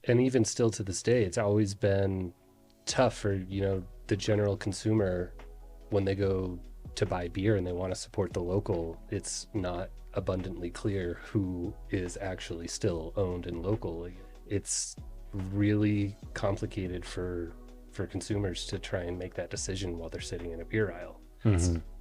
And even still to this day, it's always been tough for, the general consumer when they go to buy beer and they want to support the local. It's not abundantly clear who is actually still owned and local. It's really complicated for consumers to try and make that decision while they're sitting in a beer aisle.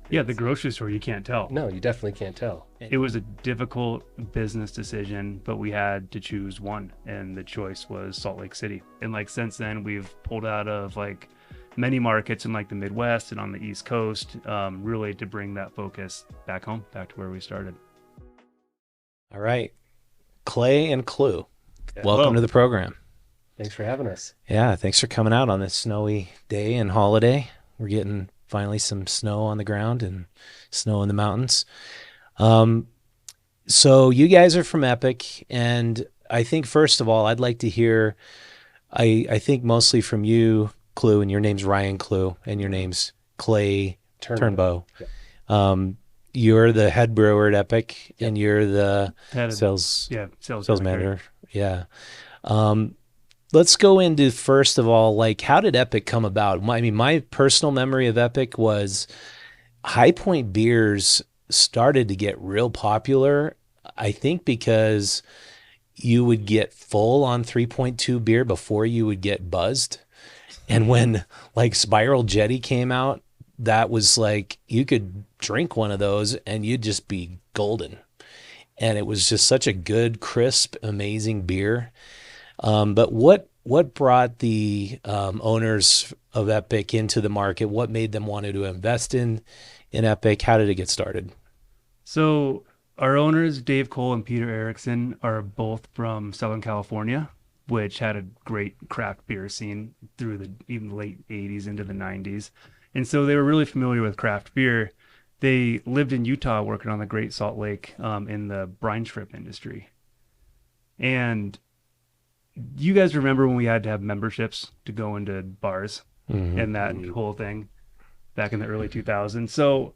Yeah, the grocery store, you can't tell. No, you definitely can't tell. It was a difficult business decision, but we had to choose one, and the choice was Salt Lake City. And like since then, we've pulled out of like many markets in like the Midwest and on the East Coast, really to bring that focus back home, back to where we started. All right, Clay and Clue, Yeah. welcome Hello. to the program. Thanks for having us. Yeah, thanks for coming out on this snowy day and holiday. We're getting finally some snow on the ground and snow in the mountains. So you guys are from Epic, and I think first of all, I'd like to hear, I think mostly from you, Clue, and your name's Ryan Clue, and your name's Clay Turnbow. Yeah. You're the head brewer at Epic, and you're the Head of- sales sales manager. Yeah. Let's go into, first of all, like, how did Epic come about? I mean, my personal memory of Epic was High Point beers started to get real popular, I think because you would get full on 3.2 beer before you would get buzzed. And when like Spiral Jetty came out, that was like, you could drink one of those and you'd just be golden. And it was just such a good, crisp, amazing beer. But what brought the owners of Epic into the market? What made them want to invest in Epic? How did it get started? So our owners, Dave Cole and Peter Ericson, are both from Southern California, which had a great craft beer scene through the even late 80s into the 90s. And so they were really familiar with craft beer. They lived in Utah working on the Great Salt Lake in the brine shrimp industry. And you guys remember when we had to have memberships to go into bars and that whole thing back in the early 2000s? So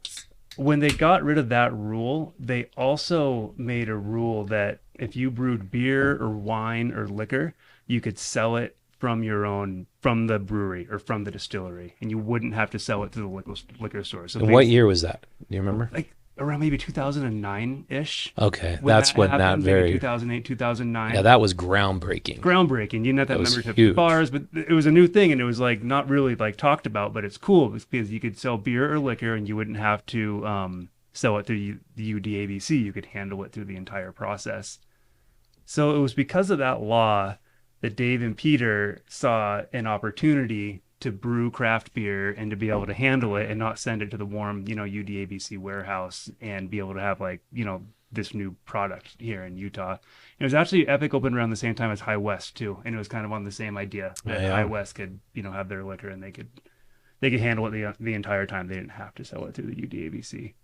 when they got rid of that rule, they also made a rule that if you brewed beer or wine or liquor, you could sell it from the brewery or from the distillery, and you wouldn't have to sell it to the liquor store. So And what year was that? Do you remember? like around maybe 2009-ish. Okay, that's when that happened, maybe very 2008, 2009. yeah, that was groundbreaking. Groundbreaking. You didn't have that was membership huge. at bars, but it was a new thing, and it was like not really like talked about, but it's cool because you could sell beer or liquor, and you wouldn't have to sell it through the UDABC. You could handle it through the entire process. So it was because of that law that Dave and Peter saw an opportunity to brew craft beer and to be able to handle it and not send it to the warm, UDABC warehouse and be able to have like, this new product here in Utah. And it was actually Epic opened around the same time as High West too. And it was kind of on the same idea that Yeah. High West could, have their liquor and they could handle it the entire time. They didn't have to sell it through the UDABC.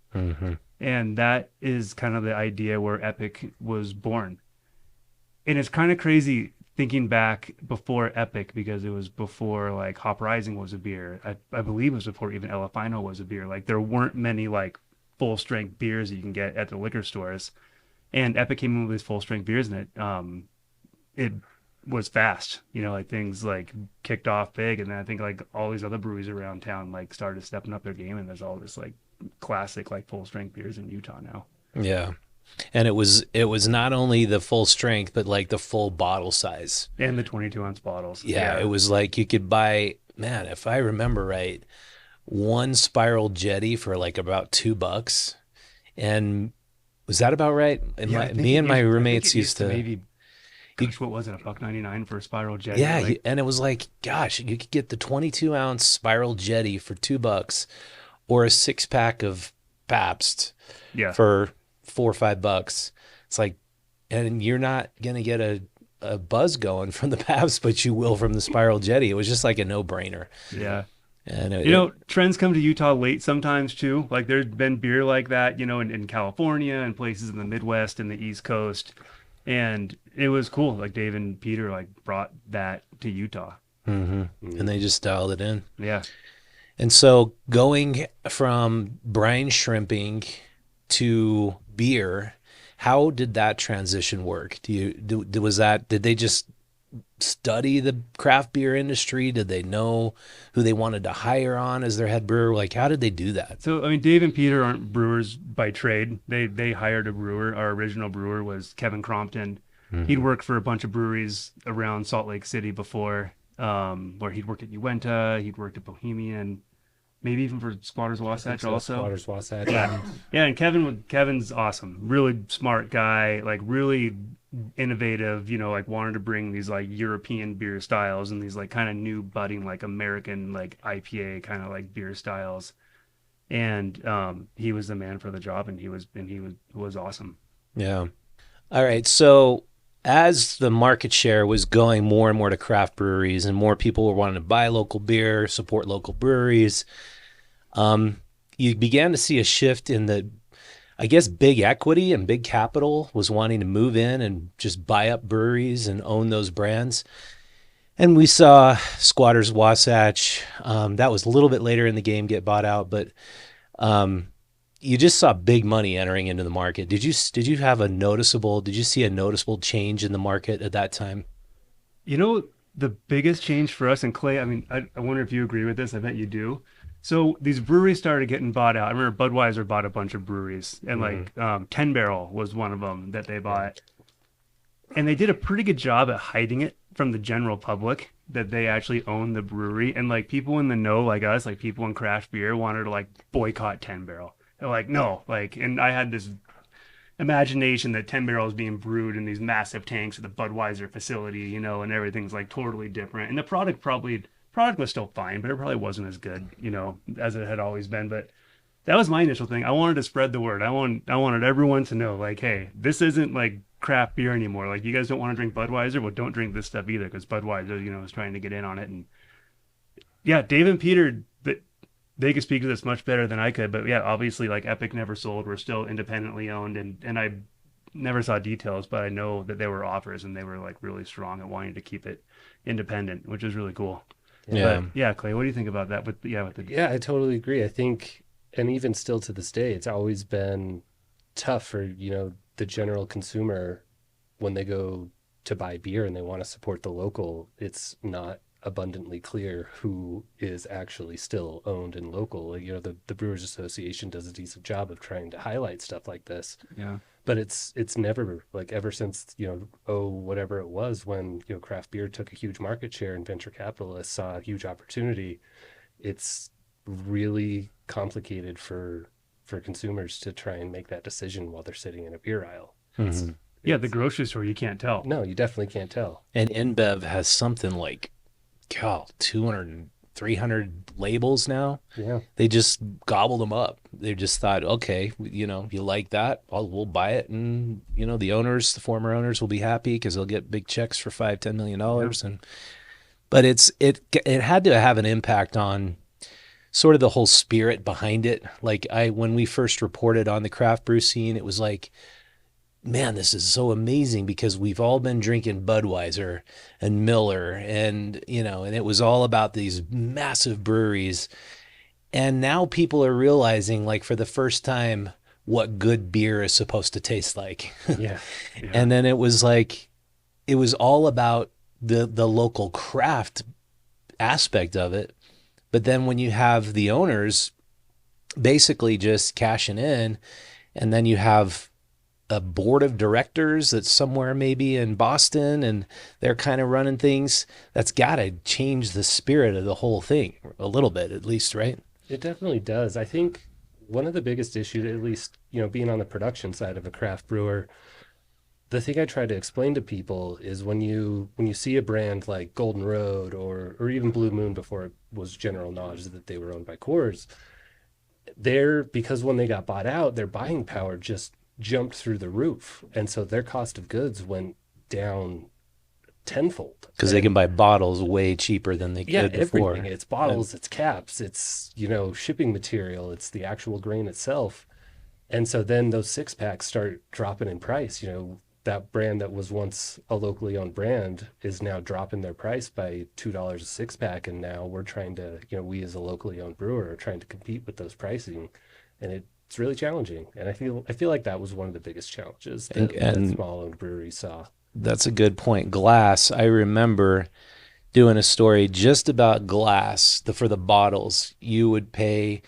And that is kind of the idea where Epic was born. And it's kind of crazy thinking back before Epic, because it was before like Hop Rising was a beer. I believe it was before even El Fino was a beer. Like there weren't many like full strength beers that you can get at the liquor stores. And Epic came in with these full strength beers, and it was fast. Like things like kicked off big, and then I think like all these other breweries around town like started stepping up their game, and there's all this like classic like full strength beers in Utah now. Yeah. And it was not only the full strength, but like the full bottle size. And the 22-ounce bottles. Yeah, it was like you could buy, man, if I remember right, one Spiral Jetty for like about $2. And was that about right? And Yeah, I think me and my I think roommates it used to maybe, gosh, what was it, $1.99 for a Spiral Jetty? yeah, Like, and it was like, gosh, you could get the 22-ounce Spiral Jetty for $2, or a 6-pack of Pabst yeah. for $4 or $5. It's like, and you're not gonna get a buzz going from the Pabst, but you will from the Spiral Jetty. It was just like a no-brainer. Yeah. And trends come to Utah late sometimes too. Like there's been beer like that, in California and places in the Midwest and the East Coast. And it was cool. Like Dave and Peter like brought that to Utah. and they just dialed it in. Yeah. And so going from brine shrimping to beer, how did that transition work? Did they just study the craft beer industry? Did they know who they wanted to hire on as their head brewer? Like, how did they do that? So, I mean, Dave and Peter aren't brewers by trade. They hired a brewer. Our original brewer was Kevin Crompton. He'd worked for a bunch of breweries around Salt Lake City before, where he'd worked at Uinta, he'd worked at Bohemian, maybe even for Squatters Wasatch also. Squatters Wasatch. Yeah, and Kevin's awesome. Really smart guy, like really innovative, like wanted to bring these like European beer styles and these like kind of new budding like American like IPA kind of like beer styles. And he was the man for the job, and he was awesome. Yeah. All right. So as the market share was going more and more to craft breweries and more people were wanting to buy local beer, support local breweries, you began to see a shift in the, I guess, big equity and big capital was wanting to move in and just buy up breweries and own those brands. And we saw Squatters Wasatch, that was a little bit later in the game, get bought out, but you just saw big money entering into the market. Did you see a noticeable change in the market at that time? The biggest change for us, and Clay, I mean, I wonder if you agree with this. I bet you do. So these breweries started getting bought out. I remember Budweiser bought a bunch of breweries, and like 10 Barrel was one of them that they bought. And they did a pretty good job at hiding it from the general public that they actually own the brewery. And like people in the know, like us, like people in craft beer, wanted to like boycott 10 Barrel. They're like, no, like, and I had this imagination that 10 Barrel is being brewed in these massive tanks at the Budweiser facility, and everything's like totally different. And the product was still fine, but it probably wasn't as good, as it had always been. But that was my initial thing. I wanted to spread the word. I wanted everyone to know, like, hey, this isn't like craft beer anymore. Like, you guys don't want to drink Budweiser? Well, don't drink this stuff either, because Budweiser, is trying to get in on it. And yeah, Dave and Peter, they could speak to this much better than I could. But yeah, obviously, like Epic never sold. We're still independently owned, and I never saw details, but I know that there were offers, and they were like really strong at wanting to keep it independent, which is really cool. Yeah. But yeah, Clay, what do you think about that? Yeah, I totally agree. I think, and even still to this day, it's always been tough for, the general consumer when they go to buy beer and they want to support the local. It's not abundantly clear who is actually still owned and local. The Brewers Association does a decent job of trying to highlight stuff like this. Yeah. But it's never, like, ever since, whatever it was when, craft beer took a huge market share and venture capitalists saw a huge opportunity, it's really complicated for consumers to try and make that decision while they're sitting in a beer aisle. Mm-hmm. Yeah, the grocery store, you can't tell. No, you definitely can't tell. And InBev has something like, 200, 300 labels now. Yeah. They just gobbled them up. They just thought, okay, you like that, we'll buy it. And, the former owners will be happy because they'll get big checks for $5-10 million. Yeah. But it had to have an impact on sort of the whole spirit behind it. Like when we first reported on the craft brew scene, it was like, man, this is so amazing because we've all been drinking Budweiser and Miller and it was all about these massive breweries. And now people are realizing, like, for the first time, what good beer is supposed to taste like. Yeah. And then it was all about the local craft aspect of it. But then when you have the owners basically just cashing in, and then you have a board of directors that's somewhere maybe in Boston and they're kind of running things, that's got to change the spirit of the whole thing a little bit, at least, right? It definitely does. I think one of the biggest issues, at least, being on the production side of a craft brewer, the thing I try to explain to people is when you see a brand like Golden Road or even Blue Moon, before it was general knowledge that they were owned by Coors, because when they got bought out, their buying power just jumped through the roof, and so their cost of goods went down tenfold because they can buy bottles way cheaper than they could before. Everything. It's bottles, it's caps, it's shipping material, it's the actual grain itself. And so then those 6-packs start dropping in price. That brand that was once a locally owned brand is now dropping their price by $2 a 6-pack, and now we're trying to, we as a locally owned brewer are trying to compete with those pricing, and it's really challenging. And I feel like that was one of the biggest challenges that small owned breweries saw. That's a good point. Glass. I remember doing a story just about glass. For the bottles, you would pay,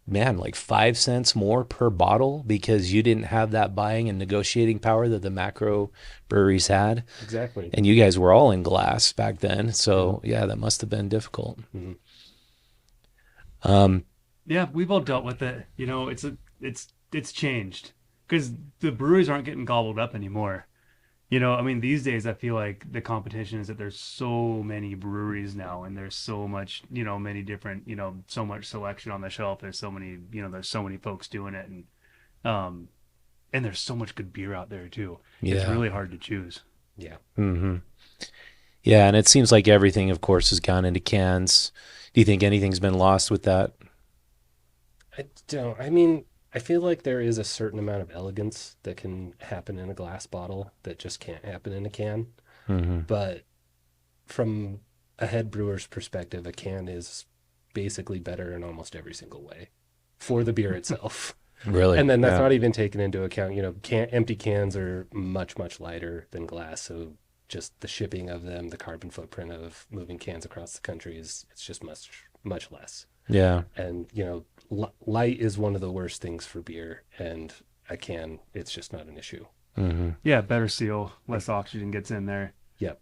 man, like 5 cents more per bottle because you didn't have that buying and negotiating power that the macro breweries had. Exactly. And you guys were all in glass back then. So yeah, that must have been difficult. Mm-hmm. Yeah, we've all dealt with it. You know, it's changed because the breweries aren't getting gobbled up anymore. You know, I mean, these days I feel like the competition is that there's so many breweries now, and there's so much, you know, many different, you know, so much selection on the shelf. There's so many, you know, there's so many folks doing it, um, and there's so much good beer out there too. It's Yeah. really hard to choose. Yeah. Mm-hmm. Yeah, and it seems like everything, of course, has gone into cans. Do you think anything's been lost with that? I don't. I mean, I feel like there is a certain amount of elegance that can happen in a glass bottle that just can't happen in a can. Mm-hmm. But from a head brewer's perspective, a can is basically better in almost every single way for the beer itself. Really? And then that's Yeah. not even taken into account, empty cans are much, much lighter than glass. So just the shipping of them, the carbon footprint of moving cans across the country it's just much, much less. Yeah. And, light is one of the worst things for beer. And a can, it's just not an issue. Mm-hmm. Yeah, better seal, less oxygen gets in there. Yep.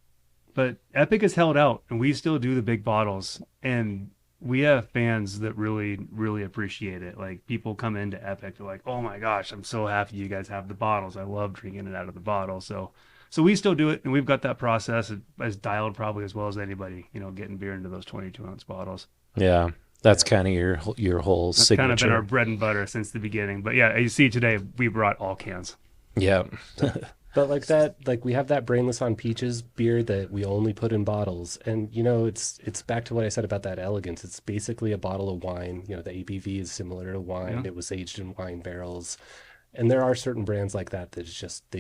But Epic has held out, and we still do the big bottles, and we have fans that really, really appreciate it. Like, people come into Epic, they're like, "Oh my gosh, I'm so happy you guys have the bottles. I love drinking it out of the bottle." So we still do it, and we've got that process as dialed probably as well as anybody. You know, getting beer into those 22-ounce bottles. Yeah. That's kind of your whole That's signature. kind of been our bread and butter since the beginning. But yeah, you see today we brought all cans. Yeah. But we have that Brainless on Peaches beer that we only put in bottles. And, it's back to what I said about that elegance. It's basically a bottle of wine. The ABV is similar to wine. Yeah. It was aged in wine barrels. And there are certain brands like that they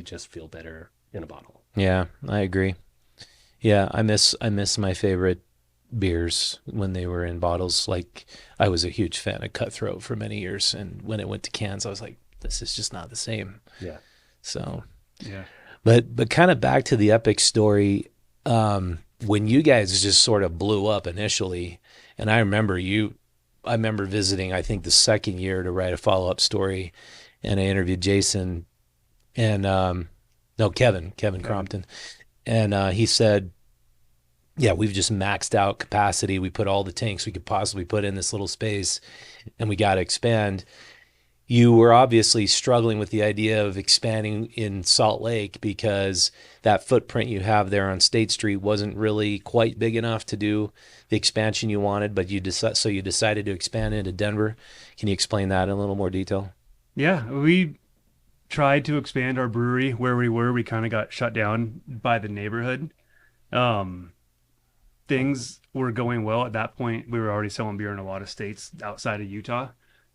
just feel better in a bottle. Yeah, I agree. Yeah, I miss my favorite beers when they were in bottles. Like, I was a huge fan of Cutthroat for many years, and when it went to cans, I was like, this is just not the same. Yeah. So, Yeah. but kind of back to the Epic story, when you guys just sort of blew up initially, and I remember visiting, I think the second year to write a follow-up story, and I interviewed Jason and Kevin Crompton, and he said, yeah, we've just maxed out capacity. We put all the tanks we could possibly put in this little space, and we got to expand. You were obviously struggling with the idea of expanding in Salt Lake because that footprint you have there on State Street wasn't really quite big enough to do the expansion you wanted, but you decided to expand into Denver. Can you explain that in a little more detail? Yeah, we tried to expand our brewery where we were. We kind of got shut down by the neighborhood. Things were going well at that point. We were already selling beer in a lot of states outside of Utah.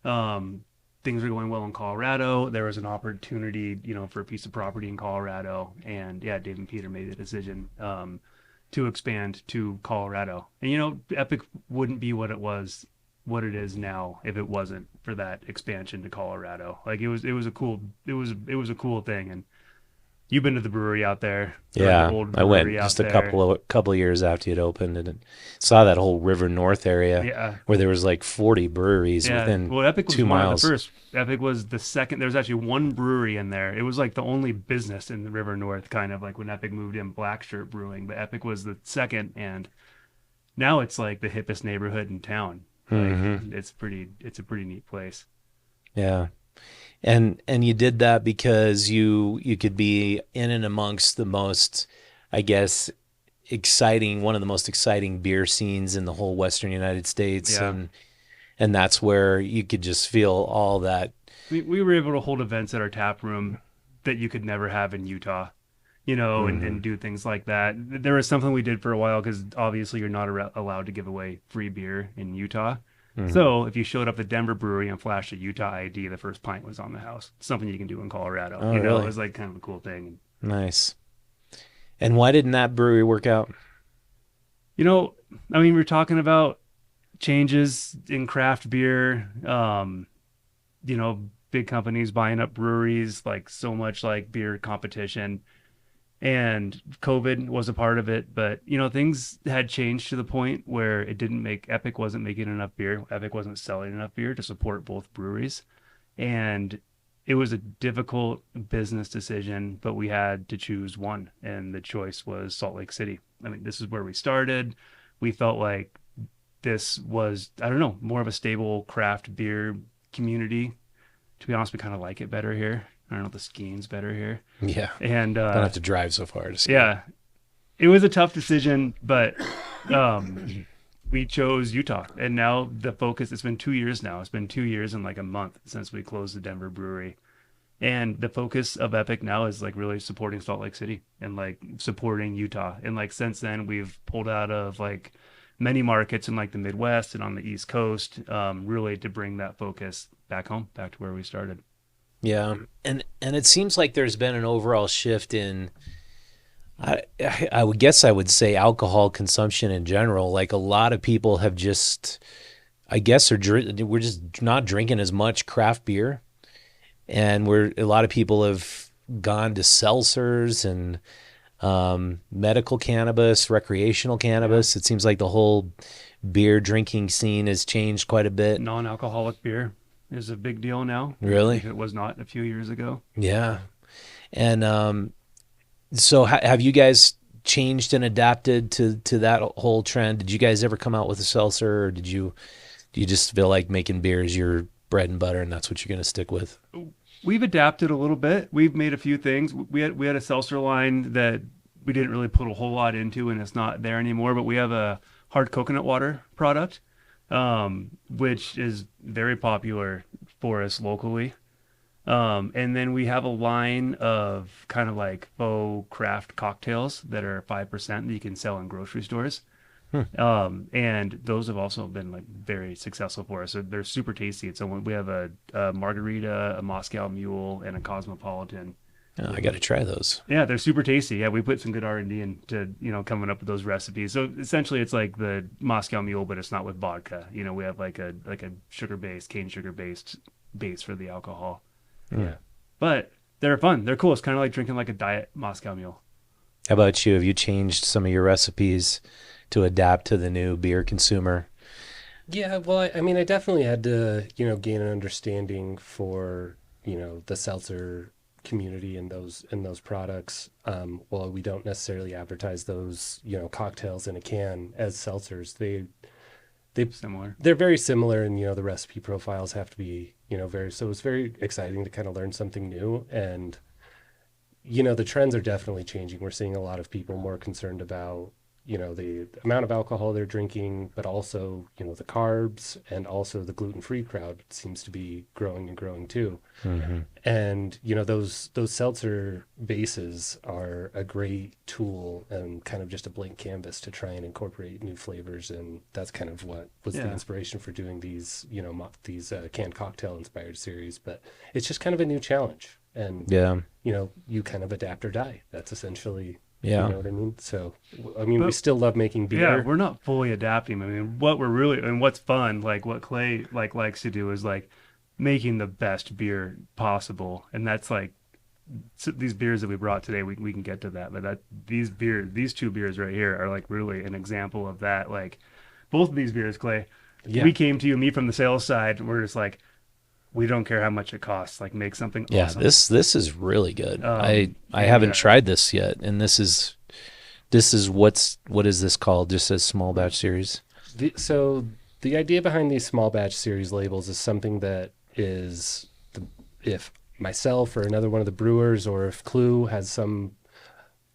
Things were going well in Colorado. There was an opportunity, for a piece of property in Colorado. And yeah, Dave and Peter made the decision to expand to Colorado. And, Epic wouldn't be what it is now if it wasn't for that expansion to Colorado. Like, it was a cool thing. And you've been to the brewery out there. Yeah, the old I went brewery just out a there. couple of years after it opened, and saw that whole River North area Yeah. where there was like 40 breweries Yeah. within Well, Epic was 2 one miles. of the first. Epic was the second. There was actually one brewery in there. It was like the only business in the River North, kind of like when Epic moved in, Black Shirt Brewing. But Epic was the second, and now it's like the hippest neighborhood in town. Like, it's a pretty neat place. Yeah. And you did that because you could be in and amongst the most, I guess, one of the most exciting beer scenes in the whole Western United States. Yeah. And that's where you could just feel all that. We were able to hold events at our tap room that you could never have in Utah, and do things like that. There was something we did for a while because obviously you're not allowed to give away free beer in Utah. So if you showed up at Denver Brewery and flashed a Utah ID, the first pint was on the house. Something you can do in Colorado. Oh, really? It was like kind of a cool thing. Nice. And why didn't that brewery work out? We're talking about changes in craft beer, big companies buying up breweries, like so much like beer competition. and COVID was a part of it. But things had changed to the point where Epic wasn't making enough beer. Epic wasn't selling enough beer to support both breweries, and it was a difficult business decision. But we had to choose one, and the choice was Salt Lake City. I mean, this is where we started. We felt like this was, I don't know, more of a stable craft beer community. To be honest, we kind of like it better here. I don't know, the skiing's better here. Yeah. And don't have to drive so far to ski. yeah, it was a tough decision, but we chose Utah. And now the focus, it's been 2 years now. It's been 2 years and like a month since we closed the Denver brewery. And the focus of Epic now is like really supporting Salt Lake City and like supporting Utah. And like since then, we've pulled out of like many markets in like the Midwest and on the East Coast, really to bring that focus back home, back to where we started. Yeah, and it seems like there's been an overall shift in, I would guess I would say alcohol consumption in general. Like a lot of people have just, I guess, we're just not drinking as much craft beer, and a lot of people have gone to seltzers and medical cannabis, recreational cannabis. It seems like the whole beer drinking scene has changed quite a bit. Non-alcoholic beer is a big deal now. Really? It was not a few years ago. Yeah. And so have you guys changed and adapted to that whole trend? Did you guys ever come out with a seltzer, or do you just feel like making beer is your bread and butter and that's what you're going to stick with? We've adapted a little bit. We've made a few things. We had a seltzer line that we didn't really put a whole lot into, and it's not there anymore, but we have a hard coconut water product, which is very popular for us locally. And then we have a line of kind of like faux craft cocktails that are 5% that you can sell in grocery stores. And those have also been like very successful for us. So they're super tasty. So we have a margarita, a Moscow Mule, and a Cosmopolitan. Oh, I got to try those. Yeah, they're super tasty. Yeah, we put some good R&D into coming up with those recipes. So essentially, it's like the Moscow Mule, but it's not with vodka. We have like a sugar-based, cane sugar-based base for the alcohol. Yeah, but they're fun. They're cool. It's kind of like drinking like a diet Moscow Mule. How about you? Have you changed some of your recipes to adapt to the new beer consumer? Yeah, well, I mean, I definitely had to, gain an understanding for, the seltzer community and those products. While we don't necessarily advertise those, cocktails in a can as seltzers, they're very similar, and the recipe profiles have to be so it's very exciting to kind of learn something new. And the trends are definitely changing. We're seeing a lot of people more concerned about the amount of alcohol they're drinking, but also the carbs, and also the gluten-free crowd seems to be growing and growing too. Mm-hmm. And those seltzer bases are a great tool and kind of just a blank canvas to try and incorporate new flavors. And that's kind of what was the inspiration for doing these these canned cocktail inspired series. But it's just kind of a new challenge, and you kind of adapt or die. That's essentially you know what I mean? So, I mean, we still love making beer. Yeah, we're not fully adapting. I mean, what's fun, like what Clay likes to do is like making the best beer possible. And that's like these beers that we brought today, we can get to that. But these two beers right here are like really an example of that. Like both of these beers, Clay, we came to me from the sales side, and we're just like, we don't care how much it costs. Like, make something awesome. This is really good. I haven't tried this yet, and this is what is this called? Just a small batch series. So the idea behind these small batch series labels is something that is, if myself or another one of the brewers, or if Clue has some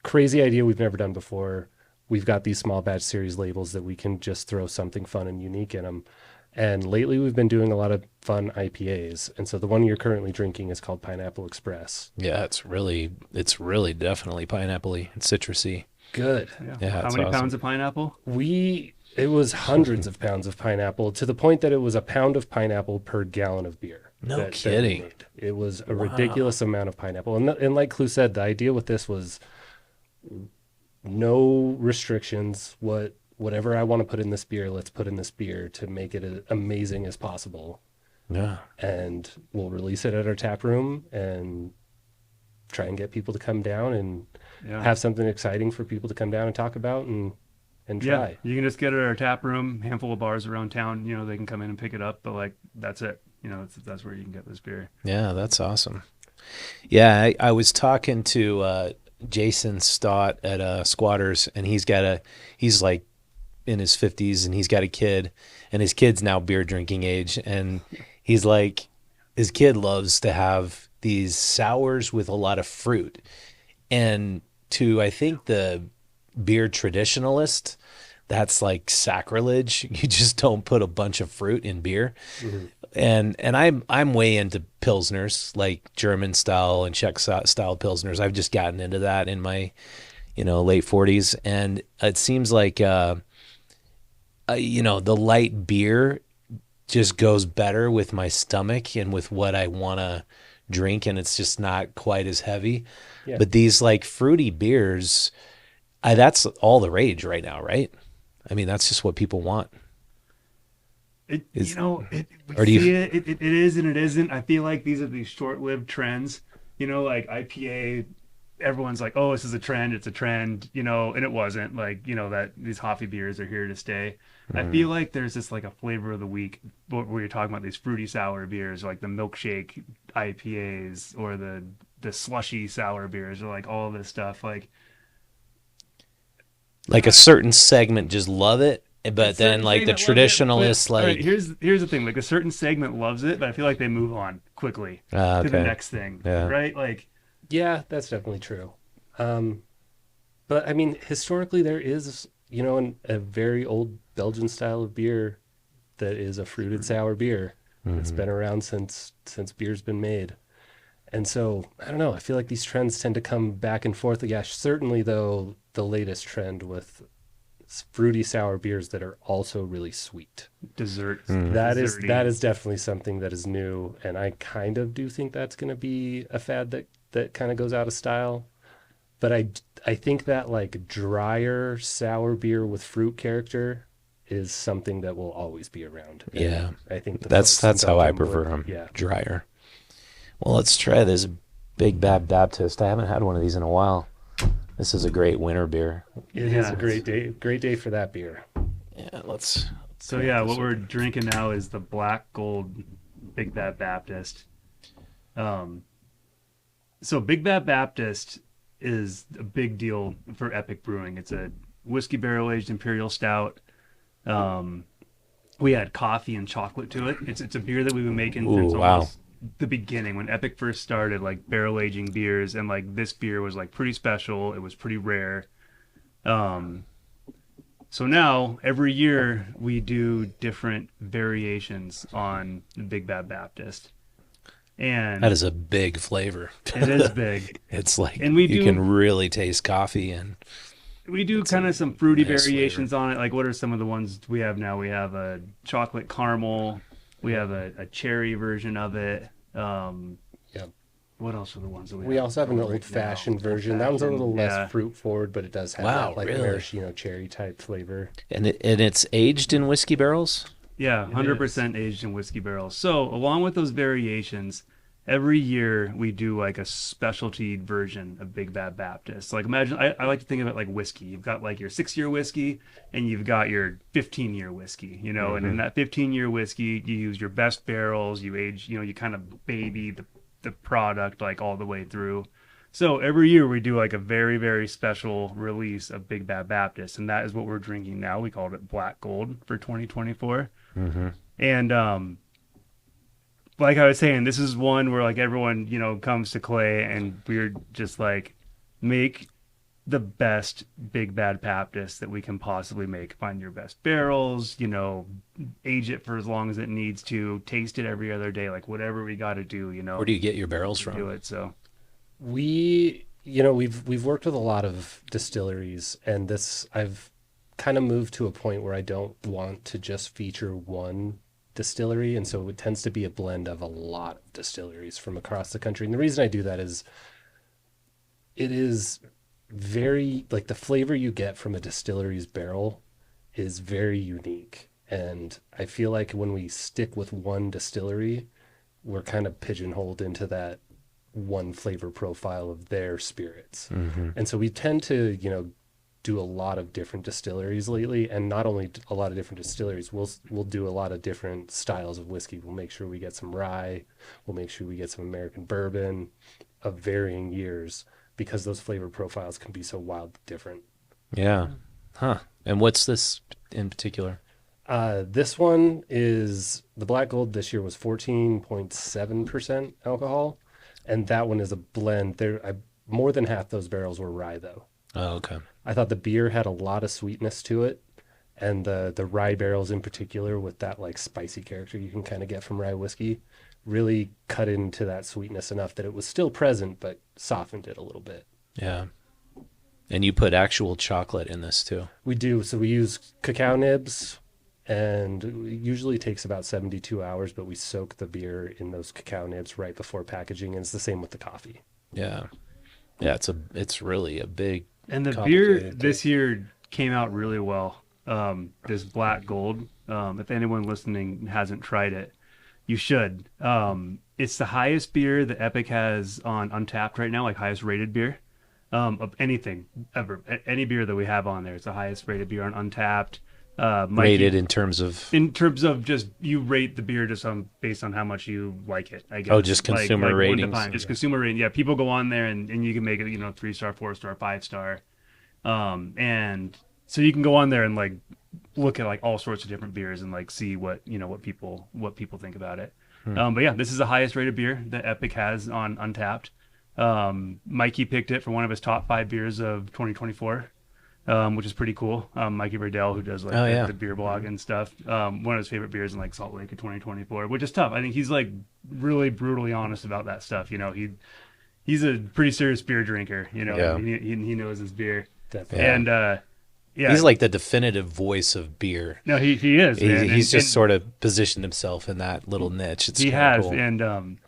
crazy idea we've never done before, we've got these small batch series labels that we can just throw something fun and unique in them. And lately we've been doing a lot of fun IPAs. And so the one you're currently drinking is called Pineapple Express. Yeah, it's really definitely pineapple-y and citrusy. Good. Yeah, how many pounds of pineapple? It was hundreds of pounds of pineapple, to the point that it was a pound of pineapple per gallon of beer. No kidding. It was a ridiculous amount of pineapple. And like Clue said, the idea with this was no restrictions. Whatever I want to put in this beer, let's put in this beer to make it as amazing as possible. Yeah. And we'll release it at our tap room, and try and get people to come down and Yeah. have something exciting for people to come down and talk about and try. Yeah, you can just get it at our tap room, handful of bars around town. You know, they can come in and pick it up, but like that's it. You know, that's where you can get this beer. Yeah, that's awesome. Yeah, I was talking to Jason Stott at Squatters, and he's like in his 50s, and he's got a kid, and his kid's now beer drinking age, and he's like, his kid loves to have these sours with a lot of fruit. And to, I think, the beer traditionalist, that's like sacrilege. You just don't put a bunch of fruit in beer. Mhm. And I'm way into pilsners, like German style and Czech style pilsners. I've just gotten into that in my, late 40s, and it seems like the light beer just goes better with my stomach and with what I want to drink, and it's just not quite as heavy. Yeah. But these like fruity beers, that's all the rage right now, right? I mean, that's just what people want. We or do you- see it is and it isn't. I feel like these are these short-lived trends. Like IPA, everyone's like, oh, this is a trend, it's a trend, and it wasn't. Like, that these Hoffy beers are here to stay. I feel like there's this like a flavor of the week where you're talking about these fruity sour beers, like the milkshake IPAs or the slushy sour beers, or like all this stuff. Like a certain segment just love it, but then certain like the segment loves it, traditionalists, but, all like, right, here's the thing, like a certain segment loves it, but I feel like they move on quickly to the okay. next thing. Yeah. Right? Like, Yeah, that's definitely true. But I mean, historically, there is, a very old Belgian style of beer that is a fruited sour beer. It's been around since beer's been made. And so, I don't know, I feel like these trends tend to come back and forth. Yeah, certainly, though, the latest trend with fruity sour beers that are also really sweet. desserts. That desserty. is definitely something that is new, and I kind of do think that's going to be a fad that kind of goes out of style. But I think that like drier sour beer with fruit character is something that will always be around. And Yeah. I think the That's folks in how I Belgium prefer would- them. Yeah, Drier. Well, let's try this Big Bad Baptist. I haven't had one of these in a while. This is a great winter beer. it is a great day for that beer. Yeah, let's. So yeah, what we're drinking now is the Black Gold Big Bad Baptist. So Big Bad Baptist is a big deal for Epic Brewing. It's a whiskey barrel aged imperial stout. We add coffee and chocolate to it. It's a beer that we've been making since Ooh, wow. almost the beginning, when Epic first started, like barrel aging beers, and like this beer was like pretty special. It was pretty rare. So now every year we do different variations on the Big Bad Baptist, and That is a big flavor. it is big. It's like, And we you do- can really taste coffee, and We do kind of some fruity nice variations on it. Like, what are some of the ones we have now? We have a chocolate caramel. We have a cherry version of it. Yeah. What else are the ones that We also have an old fashioned version. That one's a little less Yeah. fruit forward, but it does have Wow, that like really? maraschino cherry type flavor. and it's aged in whiskey barrels. Yeah, 100% aged in whiskey barrels. So, along with those variations, every year we do like a specialty version of Big Bad Baptist. Like, imagine, I like to think of it like whiskey. You've got like your 6-year whiskey and you've got your 15-year whiskey, and in that 15-year whiskey, you use your best barrels, you age, you kind of baby the product like all the way through. So every year we do like a very, very special release of Big Bad Baptist, and that is what we're drinking now. We called it Black Gold for 2024. And like I was saying, this is one where like everyone, comes to Clay, and we're just like, make the best Big Bad Baptist that we can possibly make. Find your best barrels, age it for as long as it needs to, taste it every other day, like whatever we got to do, Where do you get your barrels do from? it. So We've worked with a lot of distilleries, and I've kind of moved to a point where I don't want to just feature one distillery, and so it tends to be a blend of a lot of distilleries from across the country. And the reason I do that is it is very, like, the flavor you get from a distillery's barrel is very unique. And I feel like when we stick with one distillery, we're kind of pigeonholed into that one flavor profile of their spirits. Mm-hmm. And so we tend to, do a lot of different distilleries lately, and not only a lot of different distilleries, we'll do a lot of different styles of whiskey. We'll make sure we get some rye, we'll make sure we get some American bourbon of varying years, because those flavor profiles can be so wildly different. Yeah. Huh. And what's this in particular? This one is the Black Gold. This year was 14.7% alcohol, and that one is a blend. More than half those barrels were rye, though. Oh, okay. I thought the beer had a lot of sweetness to it, and the rye barrels in particular, with that like spicy character you can kind of get from rye whiskey, really cut into that sweetness enough that it was still present but softened it a little bit. Yeah. And you put actual chocolate in this too. We do. So we use cacao nibs, and it usually takes about 72 hours, but we soak the beer in those cacao nibs right before packaging, and it's the same with the coffee. Yeah. Yeah, it's really a big. And the beer this year came out really well. This Black Gold, if anyone listening hasn't tried it, you should. It's the highest beer that Epic has on Untapped right now, like highest rated beer of anything ever. Any beer that we have on there, it's the highest rated beer on Untapped. Rated in terms of just you rate the beer just based on how much you like it, I guess. Oh, just consumer ratings. 1 to 5, just consumer rating. Yeah, people go on there and you can make it 3-star, 4-star, 5-star, and so you can go on there and like look at like all sorts of different beers and like see what people think about it. But yeah, this is the highest rated beer that Epic has on Untapped. Mikey picked it for one of his top 5 beers of 2024. Which is pretty cool. Mikey Verdell, who does like the beer blog and stuff. One of his favorite beers in like Salt Lake of 2024, which is tough. I think he's like really brutally honest about that stuff. He's a pretty serious beer drinker. He knows his beer. Definitely. And yeah, he's like the definitive voice of beer. No, he is. He's just sort of positioned himself in that little niche. It's he has, cool. and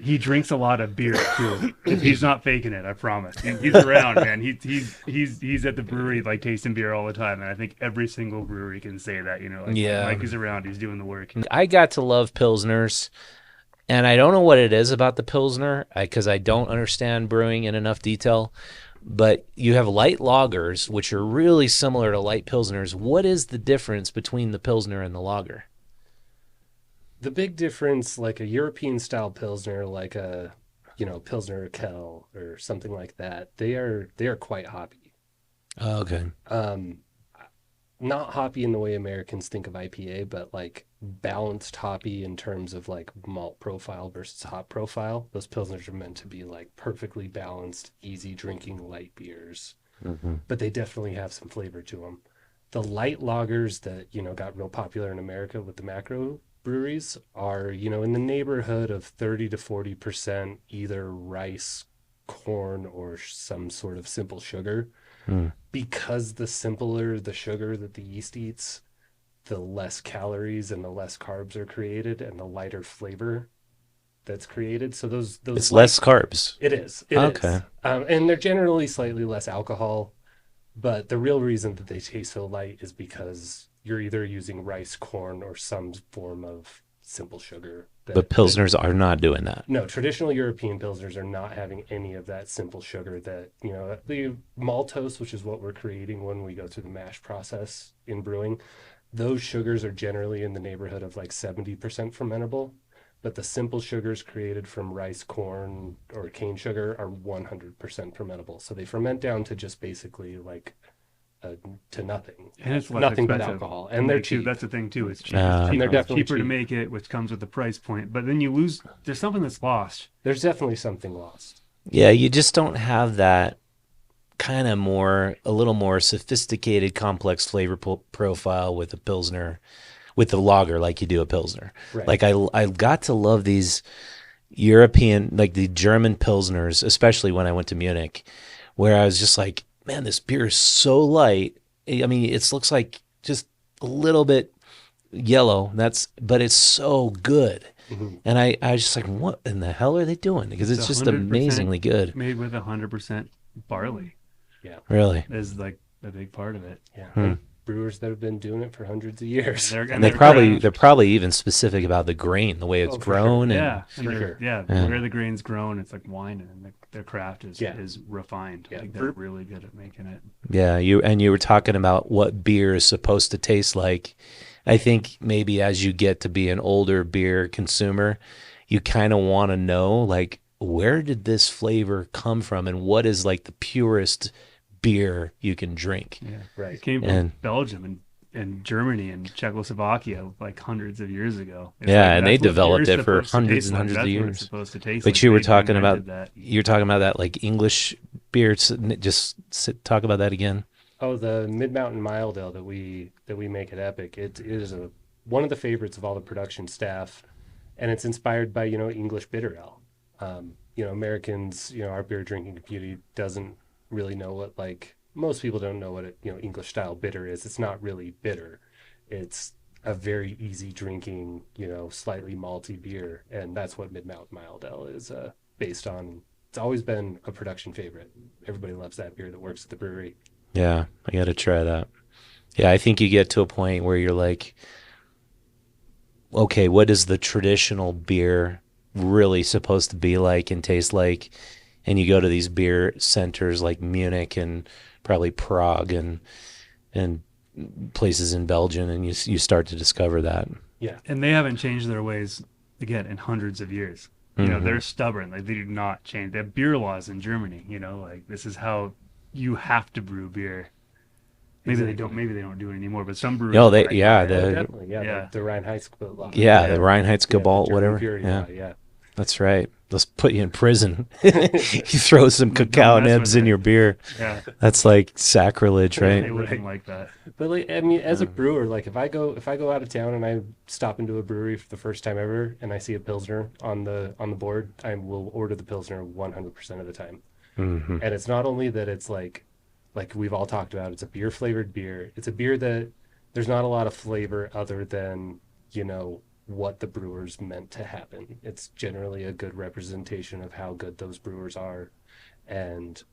he drinks a lot of beer too. He's not faking it, I promise. He's around, man. He's at the brewery like tasting beer all the time, and I think every single brewery can say that. Mike is around. He's doing the work. I got to love Pilsners, and I don't know what it is about the Pilsner because I don't understand brewing in enough detail. But you have light lagers, which are really similar to light Pilsners. What is the difference between the Pilsner and the lager? The big difference, like a European style Pilsner, like a, Pilsner Kel or something like that, they are quite hoppy. Oh, okay. Not hoppy in the way Americans think of IPA, but like balanced hoppy in terms of like malt profile versus hop profile. Those Pilsners are meant to be like perfectly balanced, easy drinking light beers, but they definitely have some flavor to them. The light lagers that, got real popular in America with the macro breweries are, in the neighborhood of 30 to 40% either rice, corn, or some sort of simple sugar. Because the simpler the sugar that the yeast eats, the less calories and the less carbs are created, and the lighter flavor that's created. So those it's less carbs. It is. Okay. And they're generally slightly less alcohol, but the real reason that they taste so light is because you're either using rice, corn, or some form of simple sugar. But Pilsners are not doing that. No, traditional European Pilsners are not having any of that simple sugar that, the maltose, which is what we're creating when we go through the mash process in brewing. Those sugars are generally in the neighborhood of like 70% fermentable. But the simple sugars created from rice, corn, or cane sugar are 100% fermentable. So they ferment down to just basically like to nothing, and it's nothing expensive. But alcohol, and they're cheap. That's the thing too. It's cheap. And they're definitely cheaper to make it, which comes with the price point. But then you lose. There's something that's lost. There's definitely something lost. Yeah, you just don't have that kind of a little more sophisticated, complex flavor profile with a Pilsner, with the lager like you do a Pilsner. Right. Like I got to love these European, like the German Pilsners, especially when I went to Munich, where I was just like, man, this beer is so light. I mean, it looks like just a little bit yellow. But it's so good. And I was just like, what in the hell are they doing? Because it's just amazingly good. Made with 100% barley. Yeah, really is like a big part of it. Yeah, brewers that have been doing it for hundreds of years. And they're probably even specific about the grain, the way it's grown. Sure. And, Where the grain's grown, it's like wine, and their craft is refined. Yeah. Like they're really good at making it. Yeah, you were talking about what beer is supposed to taste like. I think maybe as you get to be an older beer consumer, you kind of want to know, like, where did this flavor come from, and what is like the purest beer you can drink. Yeah, right. It came from Belgium and Germany and Czechoslovakia like hundreds of years ago. And they developed it for hundreds and hundreds of years. But you were talking about that like English beer. Just talk about that again. Oh, the Mid-Mountain Mild Ale that we make at Epic. It is one of the favorites of all the production staff, and it's inspired by English bitter ale. Americans, our beer drinking community doesn't really know what, like, most people don't know what English style bitter is. It's not really bitter. It's a very easy drinking, slightly malty beer, and that's what Mid-Mountain Mild Ale is based on. It's always been a production favorite. Everybody loves that beer that works at the brewery. Yeah, I got to try that. Yeah, I think you get to a point where you're like, okay, what is the traditional beer really supposed to be like and taste like? And you go to these beer centers like Munich and probably Prague and places in Belgium, and you start to discover that. Yeah, and they haven't changed their ways again in hundreds of years. They're stubborn. Like, they do not change. They have beer laws in Germany. Like, this is how you have to brew beer. Maybe they don't. Maybe they don't do it anymore. But some breweries. The Reinheitsgebot. The Reinheitsgebot, whatever. Yeah. That's right. Let's put you in prison. You throw some cacao nibs in your beer. Yeah. That's like sacrilege, right? They wouldn't like that. But like, I mean, as a brewer, like if I go out of town and I stop into a brewery for the first time ever and I see a Pilsner on the board, I will order the Pilsner 100% of the time. Mm-hmm. And it's not only that it's like we've all talked about, it's a beer flavored beer. It's a beer that there's not a lot of flavor other than, what the brewers meant to happen. It's generally a good representation of how good those brewers are. And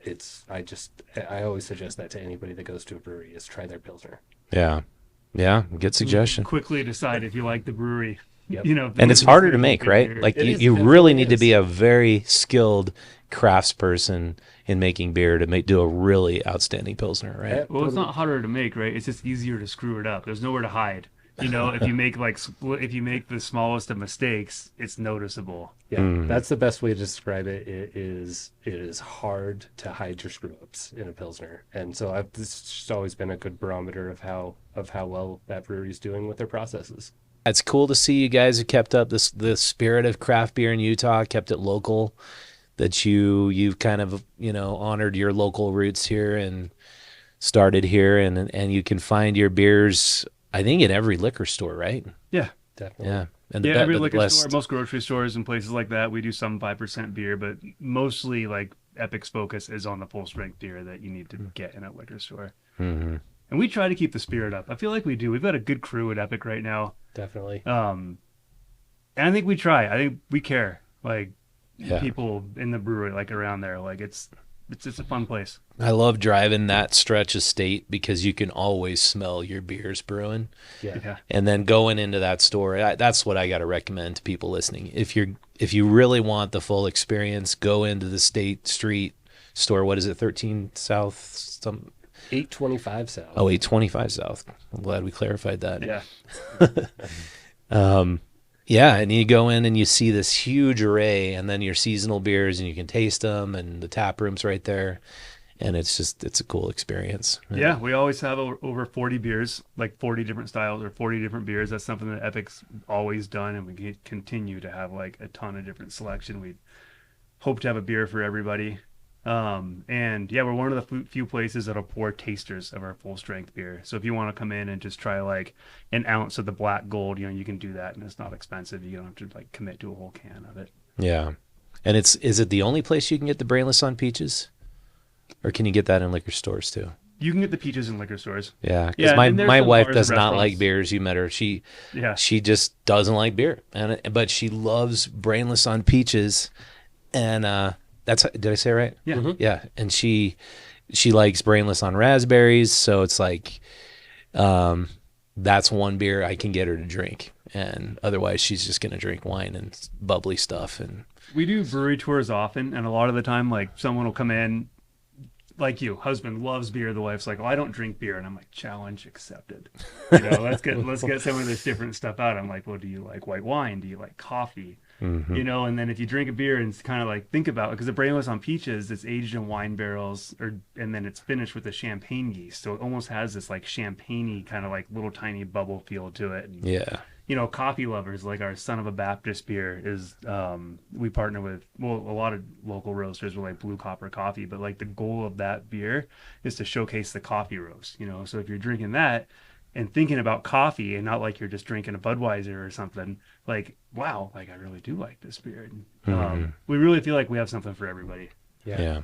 I always suggest that to anybody that goes to a brewery is try their Pilsner. Yeah. Good suggestion. Quickly decide if you like the brewery. Yep. And it's harder to make, right? Like you really need to be a very skilled craftsperson in making beer to do a really outstanding Pilsner, right? Well, it's not harder to make, right? It's just easier to screw it up. There's nowhere to hide. If you make the smallest of mistakes, it's noticeable. Yeah, that's the best way to describe it. It is hard to hide your screw ups in a Pilsner, and so this has just always been a good barometer of how well that brewery is doing with their processes. It's cool to see you guys have kept up the spirit of craft beer in Utah, kept it local. That you've kind of honored your local roots here and started here, and you can find your beers, I think, at every liquor store, right? Yeah, definitely. Yeah, and every liquor store, most grocery stores and places like that. We do some 5% beer, but mostly like Epic's focus is on the full strength beer that you need to get in a liquor store. Mm-hmm. And we try to keep the spirit up. I feel like we do. We've got a good crew at Epic right now. Definitely. And I think we try. I think we care. Like, people in the brewery, like around there, like it's just a fun place. I love driving that stretch of state because you can always smell your beers brewing. Yeah. And then going into that store, that's what I got to recommend to people listening. If you really want the full experience, go into the State Street store. What is it? 13 South 825 South. Oh, 825 South. I'm glad we clarified that. Yeah. Yeah, and you go in and you see this huge array, and then your seasonal beers, and you can taste them, and the tap room's right there, and it's a cool experience. Yeah, we always have over 40 beers, like 40 different styles or 40 different beers. That's something that Epic's always done, and we continue to have like a ton of different selection. We hope to have a beer for everybody. And yeah, we're one of the few places that'll pour tasters of our full strength beer. So if you want to come in and just try like an ounce of the Black Gold, you can do that, and it's not expensive. You don't have to like commit to a whole can of it. Yeah. And is it the only place you can get the Brainless on Peaches? Or can you get that in liquor stores too? You can get the peaches in liquor stores. Yeah, because my wife does not like beers. You met her. She just doesn't like beer, but she loves Brainless on Peaches, and did I say it right? Yeah. Yeah, and she she likes Brainless on raspberries, so it's like that's one beer I can get her to drink, and otherwise she's just gonna drink wine and bubbly stuff. And We do brewery tours often, and a lot of the time, like someone will come in, like you, husband loves beer. The wife's like, "Oh, I don't drink beer," and I'm like, "Challenge accepted." Let's get some of this different stuff out. I'm like, "Well, do you like white wine? Do you like coffee?" And then if you drink a beer and it's kind of like think about it, because the Brainless on Peaches, it's aged in wine barrels, and then it's finished with a champagne yeast, so it almost has this like champagne-y kind of like little tiny bubble feel to it. And, yeah, coffee lovers, like our Son of a Baptist beer is, we partner with, a lot of local roasters with like Blue Copper Coffee, but like the goal of that beer is to showcase the coffee roast, so if you're drinking that and thinking about coffee and not like you're just drinking a Budweiser or something, like, wow, like I really do like this beer. And, we really feel like we have something for everybody. Yeah.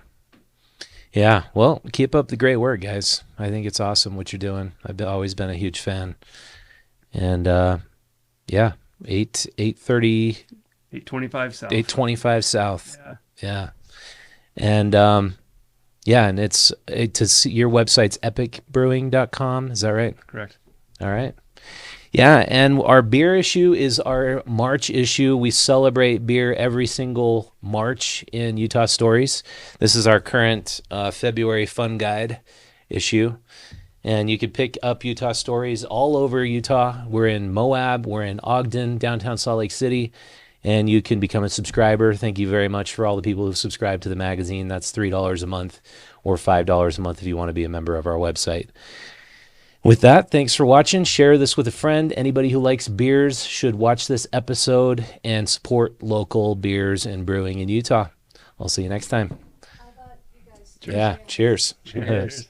Well, keep up the great work, guys. I think it's awesome what you're doing. I've always been a huge fan. And, 825 South. 825 South. Yeah. And, and it's to see your website's epicbrewing.com. Is that right? Correct. All right. Yeah. And our beer issue is our March issue. We celebrate beer every single March in Utah Stories. This is our current February fun guide issue. And you can pick up Utah Stories all over Utah. We're in Moab. We're in Ogden, downtown Salt Lake City. And you can become a subscriber. Thank you very much for all the people who've subscribed to the magazine. That's $3 a month or $5 a month if you want to be a member of our website. With that, thanks for watching. Share this with a friend. Anybody who likes beers should watch this episode and support local beers and brewing in Utah. I'll see you next time. How about you guys? Yeah, cheers. Cheers.